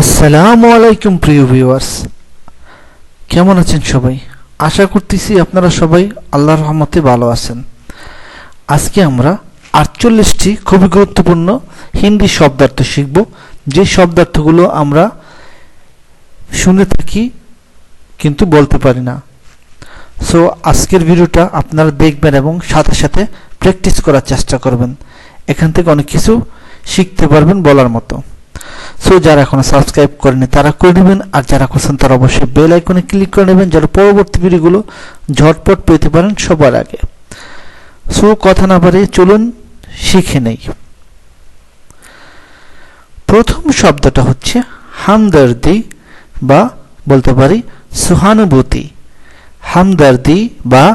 আসসালামু আলাইকুম প্রিয় ভিউয়ার্স, কেমন আছেন সবাই? আশা করতেছি আপনারা সবাই আল্লাহর রহমতে ভালো আছেন। আজকে আমরা 48টি খুবই গুরুত্বপূর্ণ হিন্দি শব্দার্থ শিখব, যে শব্দার্থগুলো আমরা শুনে থাকি কিন্তু বলতে পারি না। সো আজকের ভিডিওটা আপনারা দেখবেন এবং সাথে সাথে প্র্যাকটিস করার চেষ্টা করবেন। এখান থেকে অনেক কিছু শিখতে পারবেন বলার মতো। সো যারা এখনো সাবস্ক্রাইব করেনি তারা করে নেবেন, আর যারা করছেন তারা অবশ্যই বেল আইকনে ক্লিক করে নেবেন, যারা পরবর্তী ভিডিওগুলো ঝটপট পেতে পারেন সবার আগে। সো কথা না বাড়িয়ে চলুন শিখে নেই। প্রথম শব্দটা হচ্ছে হামদর্দি বা বলতে পারি সহানুভূতি। হামদর্দি বা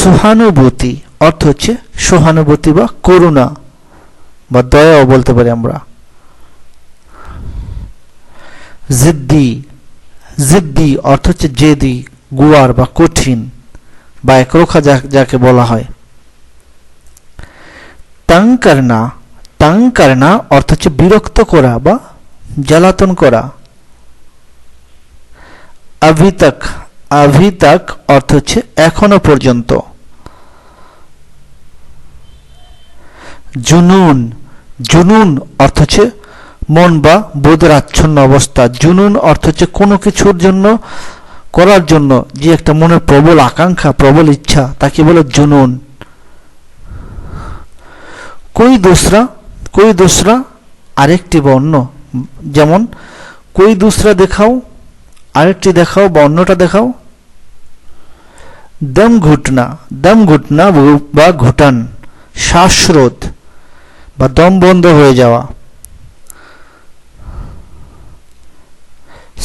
সহানুভূতি অর্থ হচ্ছে সহানুভূতি বা করুণা বা দয়াও বলতে পারি আমরা। জিদ্দি, জিদ্দি অর্থ হচ্ছে জেদি, গুয়ার বা কঠিন বা একরোখা যাকে বলা হয়। তং করনা, তং করনা অর্থ হচ্ছে বিরক্ত করা বা জ্বালাতন করা। अभी तक, अभी तक অর্থ হচ্ছে এখনো পর্যন্ত। জুনুন, জুনুন অর্থ হচ্ছে মন বা বোধের আচ্ছন্ন অবস্থা। জুনুন অর্থ হচ্ছে কোনো কিছুর জন্য করার জন্য যে একটা মনের প্রবল আকাঙ্ক্ষা, প্রবল ইচ্ছা, তাকে বলে জুনুন। কোই দুসরা আরেকটি বা অন্য, যেমন কোই দুসরা দেখাও, আরেকটি দেখাও বা অন্যটা দেখাও। দম ঘুটনা, দম ঘুটনা বা ঘুটান, শ্বাসরোধ বা দম বন্ধ হয়ে যাওয়া।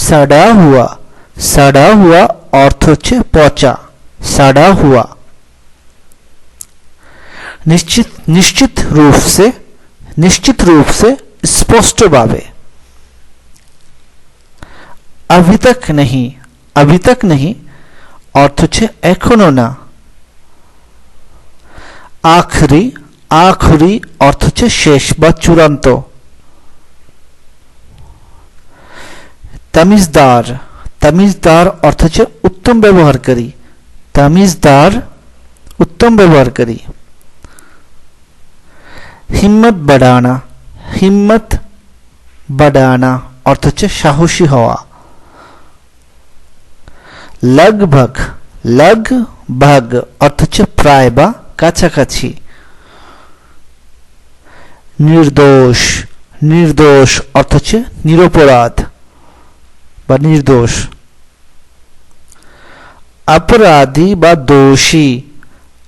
सड़ा हुआ, सड़ा हुआ अर्थ होच्छे पचा, सड़ा हुआ। निश्चित, निश्चित रूप से स्पष्ट भावे। अभी तक नहीं, अभी तक नहीं अर्थ होच्छे एखोनो ना। आखिरी, आखिरी अर्थ होच्छे शेष बा चूड़ान्त। तमीजदार, तमीजदार अर्थ होच्छे उत्तम व्यवहारकारी। तमीजदार उत्तम व्यवहारकारी। हिम्मत बढ़ाना, हिम्मत बढ़ाना अर्थ होच्छे साहसी हवा। लगभग, लगभग अर्थ होच्छे प्राय बा काछाकाछि। निर्दोष, निर्दोष अर्थ होच्छे निरपराध বা নির্দোষ। अपराधी বা দোষী,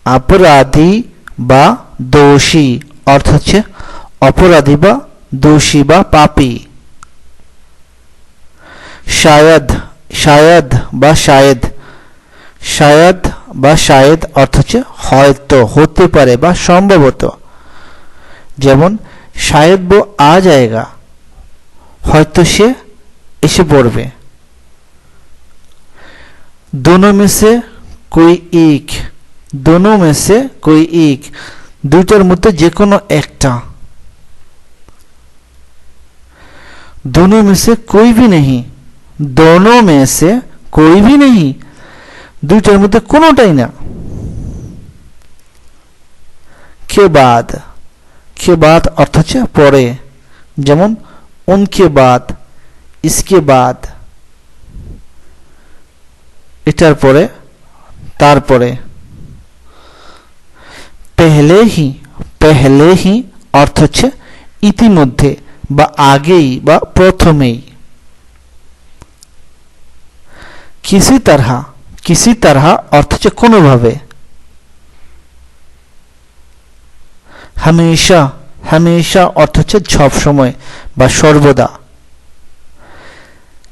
अपराधी বা দোষী অর্থ হচ্ছে অপরাধী বা দোষী বা পাপী। शायद, शायद বা शायद, शायद বা शायद অর্থ হচ্ছে হয়তো, হতে পারে বা সম্ভবত। যেমন शायद वो आ जाएगा, হয়তো সে এসে পড়বে। दोनों में से कोई एक, दोनों में से कोई एक দুইটার মধ্যে যে কোনো একটা। दोनों में से कोई भी नहीं, दोनों में से कोई भी नहीं দুইটার মধ্যে কোনোটাই না। के बाद, के बाद অর্থ হচ্ছে পরে, যেমন उनके बाद, इसके बाद এটার পরে, তারপরে। पहले ही, पहले ही অর্থ হচ্ছে ইতিমধ্যে বা আগেই বা প্রথমেই। किसी तरह, किसी तरह অর্থ হচ্ছে কোনোভাবে। हमेशा, हमेशा অর্থ হচ্ছে সব সময় বা সর্বদা।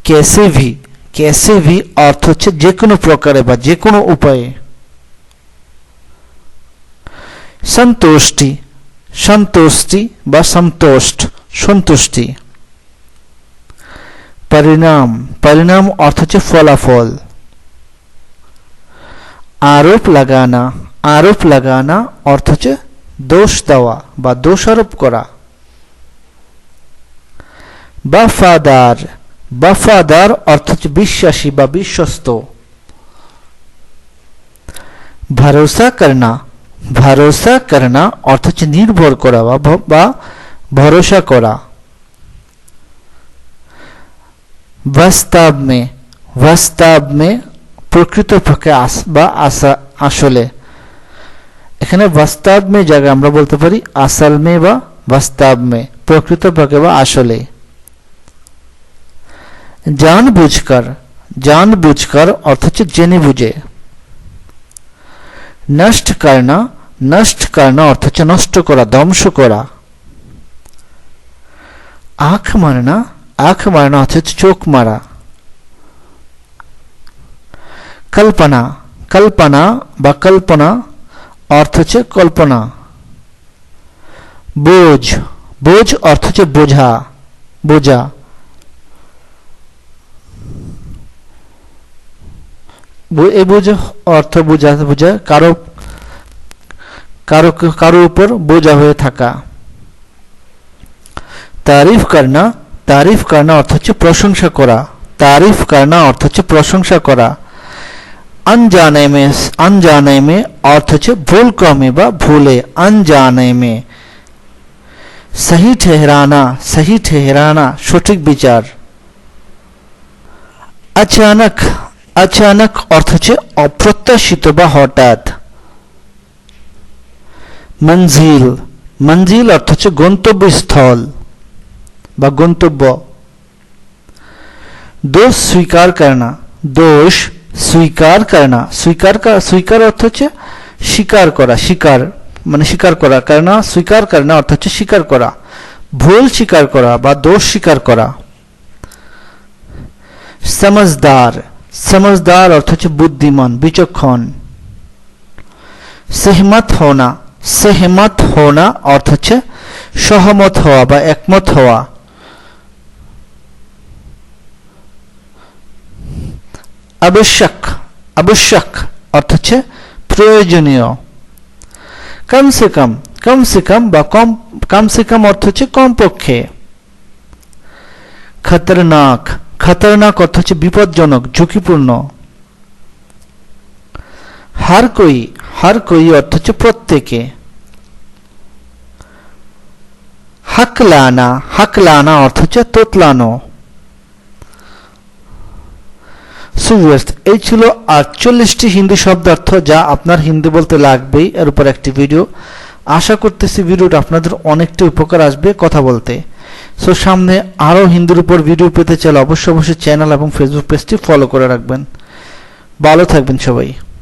कैसे भी, कैसे भी अर्थ होच्छे जे कोनो प्रकारे बा जे कोनो उपाये। संतुष्टि, संतुष्टि बा संतुष्ट, संतुष्टि। परिणाम, परिणाम अर्थ होच्छे फलाफल। आरोप लगाना, आरोप लगाना अर्थ होच्छे दोष देवा बा दोषारोप करा। वफादार, वफादार अर्थ হচ্ছে বিশ্বাসী বা বিশ্বস্ত। भरोसा करना, भरोसा करना अर्थ হচ্ছে নির্ভর করা বা ভরসা করা। वास्तव में, वास्तव में প্রকৃতপক্ষে বা আসলে। এখানে वास्तव में জায়গায় আমরা বলতে পারি असल में বা वास्तव में, প্রকৃতপক্ষে বা আসলে। जानबूझकर, जानबूझकर अर्थ হচ্ছে জেনে বুঝে। नष्ट करना, नष्ट करना अर्थ হচ্ছে নষ্ট করা, ধ্বংস করা। आंख मारना, आंख मारना अर्थ হচ্ছে চোখ মারা। कल्पना, कल्पना বা कल्पना अर्थ হচ্ছে कल्पना। बोझ, बोझ अर्थ হচ্ছে বোঝা, বোঝা। এই বোঝ অর্থ বোঝা কারো কারো কারো উপর বোঝা হয়ে থাকা। तारीफ करना, तारीफ करना अर्थ হচ্ছে প্রশংসা করা, तारीफ करना अर्थ হচ্ছে প্রশংসা করা। अनजाने में अर्थ হচ্ছে ভুল ক্রমে বা ভুলে, अनजाने में। सही ठहराना, सही ठहराना সঠিক বিচার। अचानक, अचानक अर्थ হচ্ছে অপ্রত্যাশিত বা হঠাৎ। मंजिल, मंजिल अर्थ হচ্ছে গন্তব্যস্থল বা গন্তব্য। दोष स्वीकार करना, दोष स्वीकार करना, स्वीकार अर्थ হচ্ছে স্বীকার করা, স্বীকার মানে স্বীকার করা, करना स्वीकार करना अर्थ হচ্ছে স্বীকার করা, ভুল স্বীকার করা বা দোষ স্বীকার করা। समझदार, समझदार अर्थ হচ্ছে বুদ্ধিমান, বিচক্ষণ। सहमत होना, सहमत होना अर्थ হচ্ছে সহমত হওয়া বা একমত হওয়া। आवश्यक, आवश्यक अर्थ হচ্ছে প্রয়োজনীয়। कम से कम, कम से कम বা कम से कम अर्थ হচ্ছে কমপক্ষে। खतरनाक, खतरनाक अर्थ হচ্ছে বিপজ্জনক, ঝুঁকিপূর্ণ। हर कोई अर्थ হচ্ছে প্রত্যেকে। हकलाना, हकलाना अर्थ হচ্ছে তোতলানো। এই ছিল 48টি হিন্দি শব্দার্থ যা আপনার হিন্দি বলতে লাগবেই, এর উপর একটি ভিডিও। আশা করতেছি ভিডিওটা আপনাদের অনেকটা উপকার আসবে কথা বলতে। সো সামনে আরও হিন্দির উপর ভিডিও পেতে চাইলে অবশ্যই চ্যানেল এবং ফেসবুক পেজটি ফলো করে রাখবেন। ভালো থাকবেন সবাই।